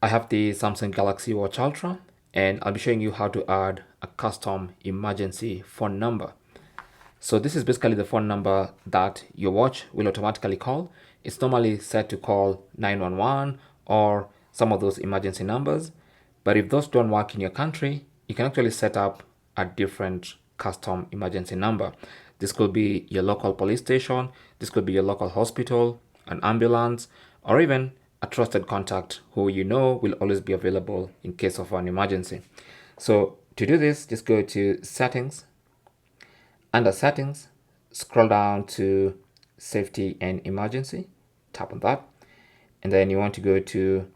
I have the Samsung Galaxy Watch Ultra, and I'll be showing you how to add a custom emergency phone number. So this is basically the phone number that your watch will automatically call. It's normally set to call 911 or some of those emergency numbers. But if those don't work in your country, you can actually set up a different custom emergency number. This could be your local police station, this could be your local hospital, an ambulance, or even a trusted contact who you know will always be available in case of an emergency. So to do this, just go to settings. Under settings, scroll down to safety and emergency, tap on that, and then you want to go to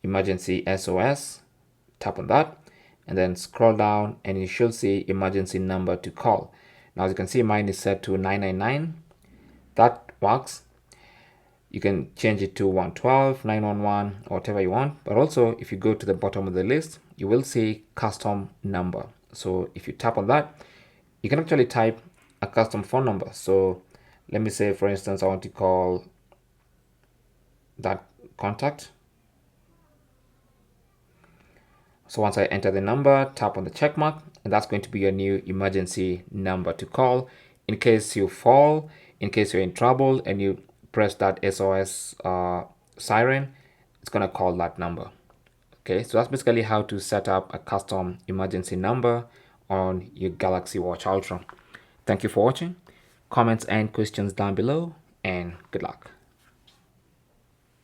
emergency SOS, tap on that, and then scroll down and you should see emergency number to call. Now, as you can see, mine is set to 999. That works. You can change it to 112, 911, or whatever you want. But also, if you go to the bottom of the list, you will see custom number. So if you tap on that, you can actually type a custom phone number. So let me say, for instance, I want to call that contact. So once I enter the number, tap on the check mark, and that's going to be your new emergency number to call in case you fall, in case you're in trouble, and you press that SOS siren. It's going to call that number. Okay, so that's basically how to set up a custom emergency number on your Galaxy Watch Ultra. Thank you for watching. Comments and questions down below, and good luck.